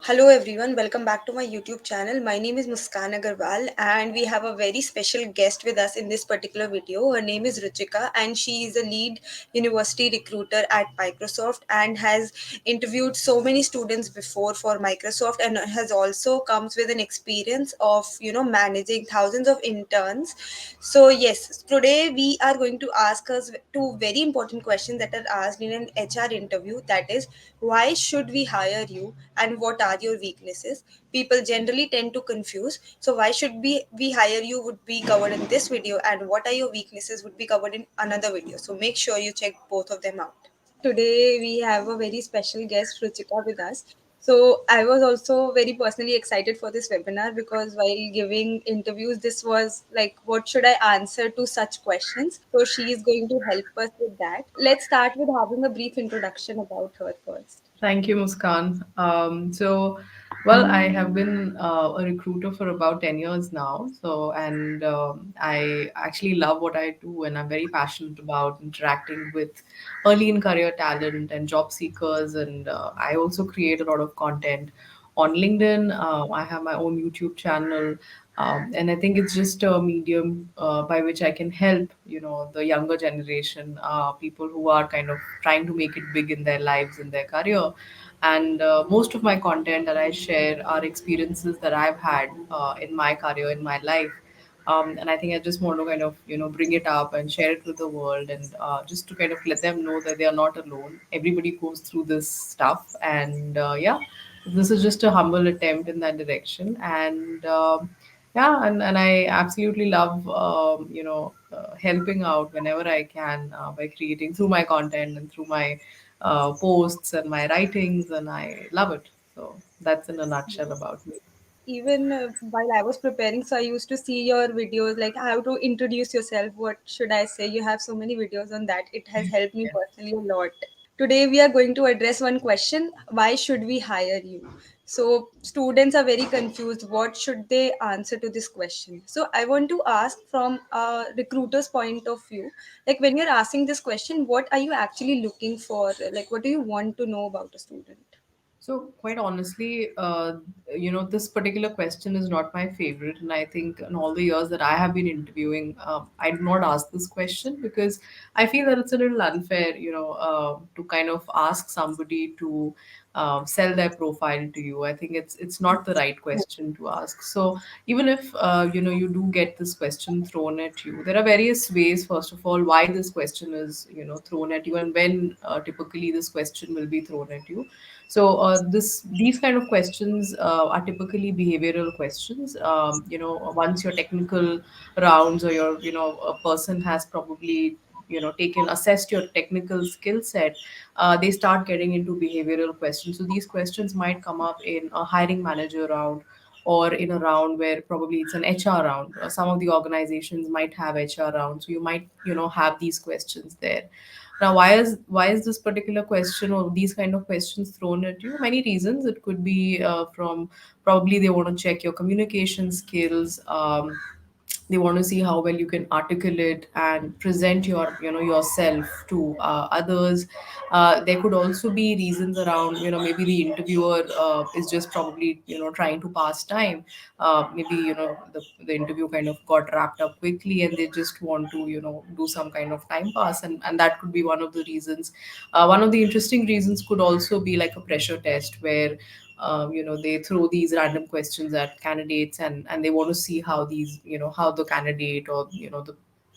Hello everyone, welcome back to my YouTube channel. My name is Muskan Agarwal and we have a very special guest with us in this particular video. Her name is Ruchika and she is a lead university recruiter at Microsoft and has interviewed so many students before for Microsoft and has also comes with an experience of managing thousands of interns. So yes, today we are going to ask us two very important questions that are asked in an HR interview, that is, why should we hire you and what are your weaknesses? People generally tend to confuse. So why should we hire you would be covered in this video, and what are your weaknesses would be covered in another video. So make sure you check both of them out. Today we have a very special guest, Ruchika, with us. So I was also very personally excited for this webinar because while giving interviews, this was like, what should I answer to such questions? So she is going to help us with that. Let's start with having a brief introduction about her first. Thank you, Muskan. Well, I have been a recruiter for about 10 years now. And I actually love what I do, and I'm very passionate about interacting with early in career talent and job seekers. And I also create a lot of content on LinkedIn. I have my own YouTube channel. And I think it's just a medium by which I can help, the younger generation, people who are kind of trying to make it big in their lives, in their career. And most of my content that I share are experiences that I've had in my career, in my life. And I think I just want to kind of, bring it up and share it with the world, and just to kind of let them know that they are not alone. Everybody goes through this stuff. And yeah, this is just a humble attempt in that direction. And yeah, and I absolutely love, helping out whenever I can by creating through my content and through my posts and my writings, and I love it. So that's in a nutshell about me. Even while I was preparing, so I used to see your videos, like how to introduce yourself. What should I say? You have so many videos on that. It has helped me personally a lot. Today we are going to address one question: why should we hire you? So students are very confused. What should they answer to this question? So I want to ask from a recruiter's point of view, like when you're asking this question, what are you actually looking for? Like what do you want to know about a student? So, quite honestly, this particular question is not my favorite. And I think in all the years that I have been interviewing, I do not ask this question because I feel that it's a little unfair, to kind of ask somebody to sell their profile to you. I think it's not the right question to ask. So, even if, you do get this question thrown at you, there are various ways, first of all, why this question is, thrown at you, and when typically this question will be thrown at you. So this these kind of questions are typically behavioral questions. Once your technical rounds, or your a person has probably taken assessed your technical skill set, they start getting into behavioral questions. So these questions might come up in a hiring manager round, or in a round where probably it's an HR round. Some of the organizations might have HR rounds, so you might have these questions there. Now, why is this particular question or these kind of questions thrown at you? Many reasons. It could be from probably they want to check your communication skills. They want to see how well you can articulate and present yourself to others. There could also be reasons around, maybe the interviewer is just probably trying to pass time. Maybe the interview kind of got wrapped up quickly, and they just want to do some kind of time pass, and that could be one of the reasons. One of the interesting reasons could also be like a pressure test, where they throw these random questions at candidates, and they want to see how these how the candidate, or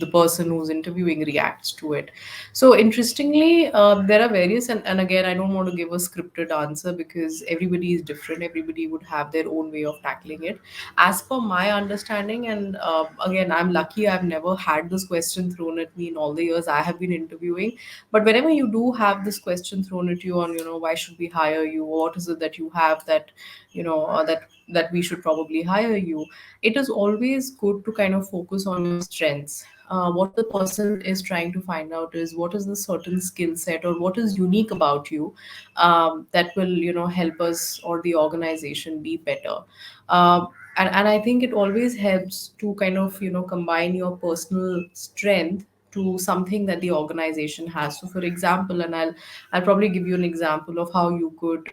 the person who's interviewing reacts to it. So interestingly, there are various, and again, I don't want to give a scripted answer because everybody is different. Everybody would have their own way of tackling it. As per my understanding, and again, I'm lucky I've never had this question thrown at me in all the years I have been interviewing. But whenever you do have this question thrown at you on, why should we hire you? What is it that you have that, that we should probably hire you? It is always good to kind of focus on your strengths. What the person is trying to find out is what is the certain skill set, or what is unique about you, that will help us or the organization be better. And I think it always helps to kind of combine your personal strength to something that the organization has. So for example, and I'll probably give you an example of how you could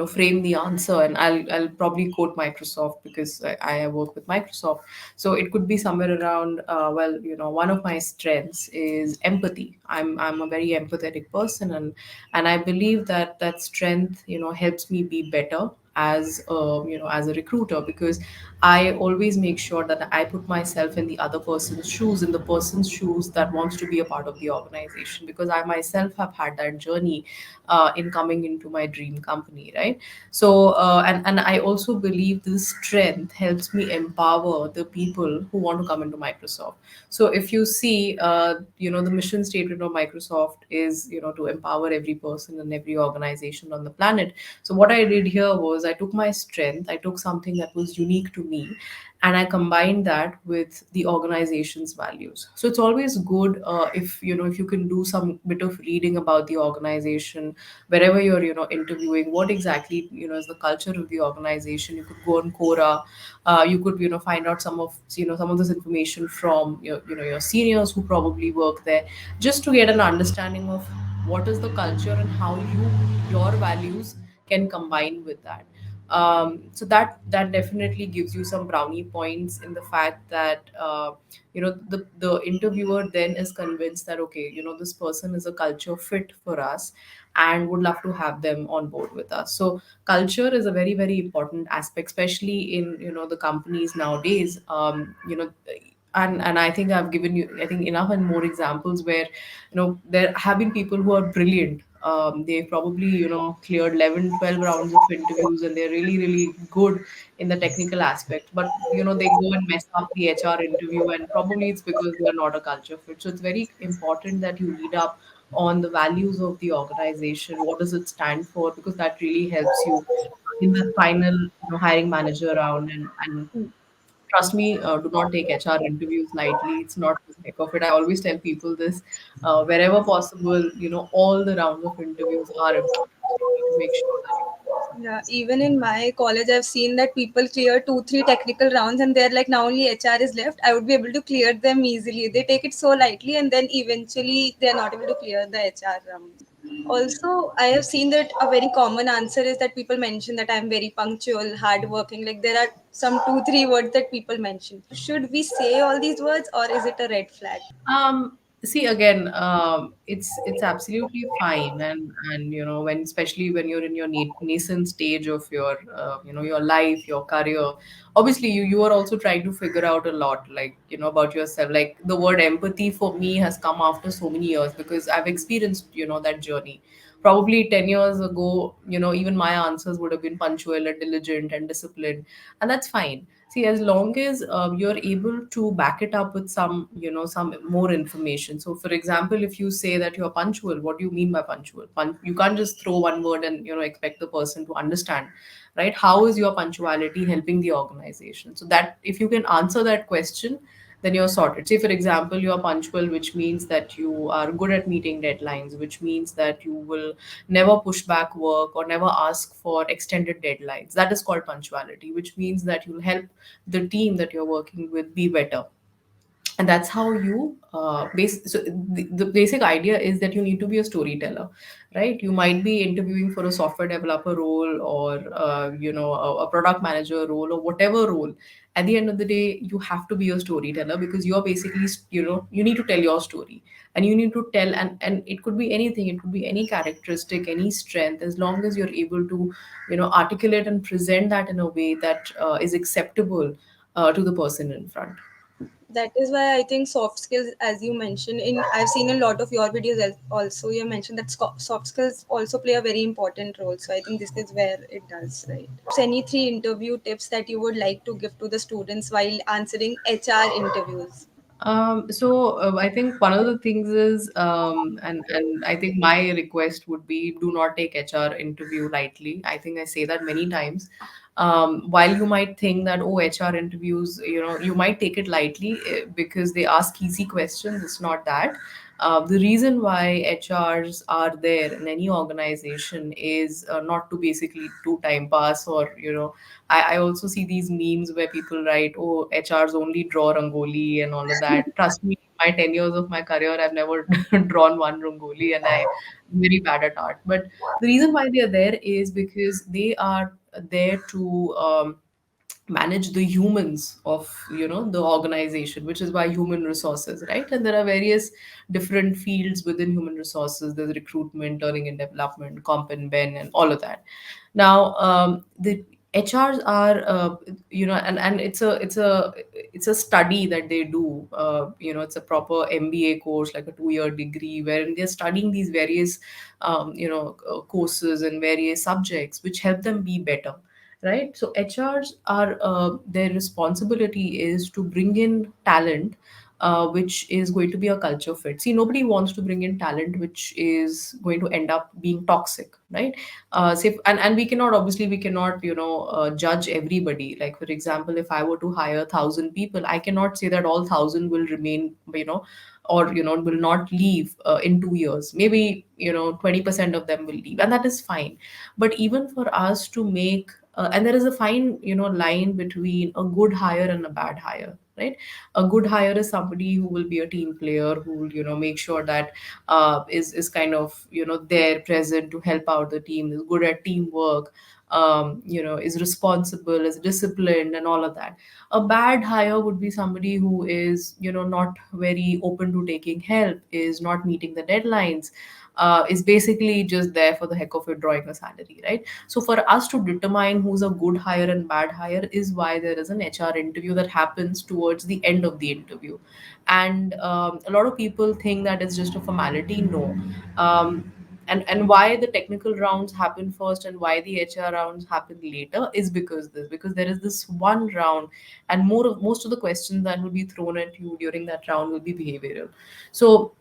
frame the answer, and I'll probably quote Microsoft because I work with Microsoft. So it could be somewhere around, well, one of my strengths is empathy. I'm a very empathetic person, and I believe that that strength helps me be better as as a recruiter, because I always make sure that I put myself in the other person's shoes, in the person's shoes that wants to be a part of the organization, because I myself have had that journey in coming into my dream company, right? So and I also believe this strength helps me empower the people who want to come into Microsoft. So if you see, the mission statement of Microsoft is, to empower every person and every organization on the planet. So what I did here was I took my strength, I took something that was unique to me, and I combined that with the organization's values. So it's always good, if you can do some bit of reading about the organization wherever you're interviewing, what exactly is the culture of the organization. You could go on Quora, you could find out some of this information from your seniors who probably work there, just to get an understanding of what is the culture and how your values can combine with that. So that definitely gives you some brownie points in the fact that the interviewer then is convinced that, okay, this person is a culture fit for us and would love to have them on board with us. So culture is a very, very important aspect, especially in the companies nowadays. And I think I've given you, I think, enough and more examples where there have been people who are brilliant. They probably cleared 11, 12 rounds of interviews, and they're really, really good in the technical aspect, but they go and mess up the HR interview, and probably it's because they are not a culture fit. So it's very important that you read up on the values of the organization. What does it stand for? Because that really helps you in the final hiring manager round. And trust me, do not take HR interviews lightly. It's not for the heck of it. I always tell people this, wherever possible, all the rounds of interviews are important. So you need to make sure that you pass them. Yeah, even in my college, I've seen that people clear two, three technical rounds, and they're like, now only HR is left. I would be able to clear them easily. They take it so lightly, and then eventually they're not able to clear the HR round. Also, I have seen that a very common answer is that people mention that I'm very punctual, hardworking. Like there are some two, three words that people mention. Should we say all these words, or is it a red flag? See, again, it's absolutely fine, and when, especially when you're in your nascent stage of your your life, your career. Obviously, you are also trying to figure out a lot, like about yourself. Like the word empathy for me has come after so many years, because I've experienced that journey. Probably 10 years ago, even my answers would have been punctual and diligent and disciplined, and that's fine. See, as long as you're able to back it up with some more information. So, for example, if you say that you're punctual, what do you mean by punctual? You can't just throw one word and expect the person to understand, right? How is your punctuality helping the organization? So that if you can answer that question, then you're sorted. Say, for example, you're punctual, which means that you are good at meeting deadlines, which means that you will never push back work or never ask for extended deadlines. That is called punctuality, which means that you'll help the team that you're working with be better. And that's how you so the basic idea is that you need to be a storyteller, right? You might be interviewing for a software developer role, or a product manager role, or whatever role. At the end of the day, you have to be a storyteller, because you're basically, you need to tell your story, and you need to tell, and it could be anything, it could be any characteristic, any strength, as long as you're able to articulate and present that in a way that is acceptable to the person in front. That is why I think soft skills, as you mentioned, in I've seen a lot of your videos also. You mentioned that soft skills also play a very important role. So I think this is where it does, right? So any three interview tips that you would like to give to the students while answering HR interviews? I think one of the things is, and I think my request would be, do not take HR interview lightly. I think I say that many times. While you might think that, oh, HR interviews, you might take it lightly because they ask easy questions. It's not that. The reason why HRs are there in any organization is not to basically do time pass, or I also see these memes where people write, "Oh, HRs only draw rangoli" and all of that. Trust me, my 10 years of my career, I've never drawn one rangoli, and I'm very bad at art. But the reason why they are there is because they are there to manage the humans of the organization, which is why human resources, right? And there are various different fields within human resources. There's recruitment, learning and development, comp and ben, and all of that. Now, the HRs are, and it's a study that they do. It's a proper MBA course, like a 2-year degree, wherein they're studying these various, courses and various subjects, which help them be better, right? So HRs are, their responsibility is to bring in talent, which is going to be a culture fit. See, nobody wants to bring in talent which is going to end up being toxic, right? Say, and we cannot judge everybody. Like, for example, if I were to hire 1,000 people, I cannot say that all 1,000 will remain, or will not leave in 2 years. Maybe 20% of them will leave, and that is fine. But even for us to make, and there is a fine line between a good hire and a bad hire, right? A good hire is somebody who will be a team player, who will make sure that is kind of there, present to help out the team, is good at teamwork, is responsible, is disciplined, and all of that. A bad hire would be somebody who is not very open to taking help, is not meeting the deadlines, is basically just there for the heck of it, drawing a salary, right? So for us to determine who's a good hire and bad hire is why there is an HR interview that happens towards the end of the interview. And a lot of people think that it's just a formality. No. And why the technical rounds happen first and why the HR rounds happen later is because there is this one round, and most of the questions that will be thrown at you during that round will be behavioral. So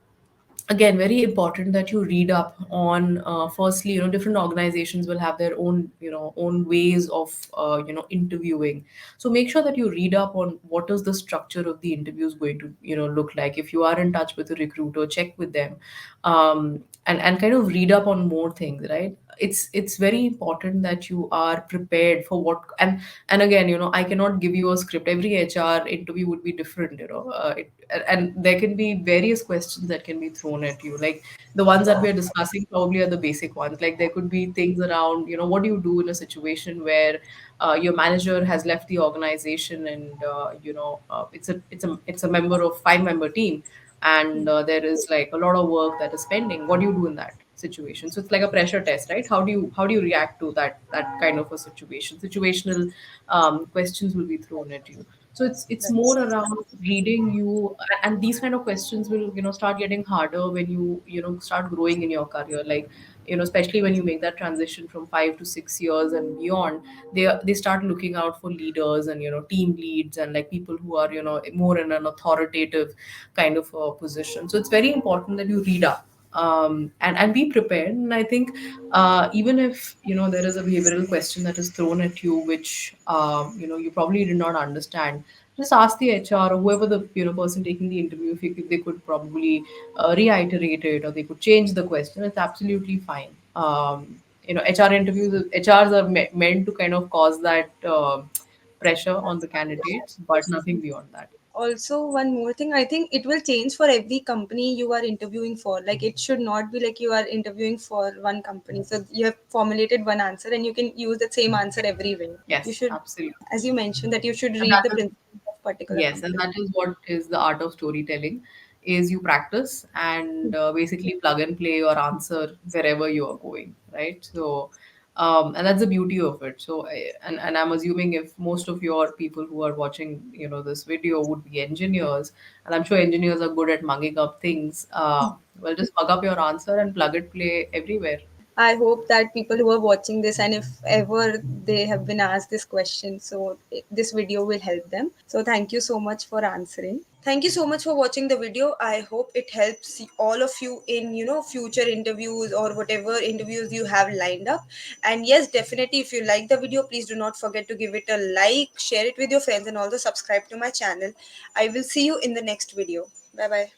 again, very important that you read up on, firstly, different organizations will have their own own ways of interviewing. So make sure that you read up on what is the structure of the interview is going to look like. If you are in touch with a recruiter, check with them, and kind of read up on more things, right? It's very important that you are prepared for what. And again, I cannot give you a script. Every HR interview would be different, and there can be various questions that can be thrown at you. Like, the ones that we're discussing probably are the basic ones. Like, there could be things around, what do you do in a situation where your manager has left the organization, and it's a member of 5-member team, and there is like a lot of work that is pending. What do you do in that situation? So it's like a pressure test, right? How do you react to that kind of a situation? Situational questions will be thrown at you. So it's more That's around reading you. And these kind of questions will start getting harder when you start growing in your career. Like, especially when you make that transition from 5 to 6 years and beyond, they start looking out for leaders and team leads, and like people who are more in an authoritative kind of position. So it's very important that you read up, and be prepared. And I think, even if there is a behavioral question that is thrown at you, which you probably did not understand, just ask the HR or whoever the person taking the interview if they could probably reiterate it, or they could change the question. It's absolutely fine. HR interviews, HRs are meant to kind of cause that pressure on the candidates, but nothing beyond that. also one more thing. I think it will change for every company you are interviewing for. Like, it should not be like you are interviewing for one company, so you have formulated one answer and you can use the same answer everywhere. You Yes, should, absolutely. as you mentioned, that you should And read that the is principles of particular Yes, and company. that is what is the art of storytelling, is you practice and basically plug and play your answer wherever you are going, right? So, and that's the beauty of it. So, and I'm assuming if most of your people who are watching, this video would be engineers, and I'm sure engineers are good at mugging up things. Well, just mug up your answer and plug and play everywhere. I hope that people who are watching this, and if ever they have been asked this question, so this video will help them. So thank you so much for answering. Thank you so much for watching the video. I hope it helps all of you in future interviews or whatever interviews you have lined up. And yes, definitely, if you like the video, please do not forget to give it a like, share it with your friends, and also subscribe to my channel. I will see you in the next video. Bye bye.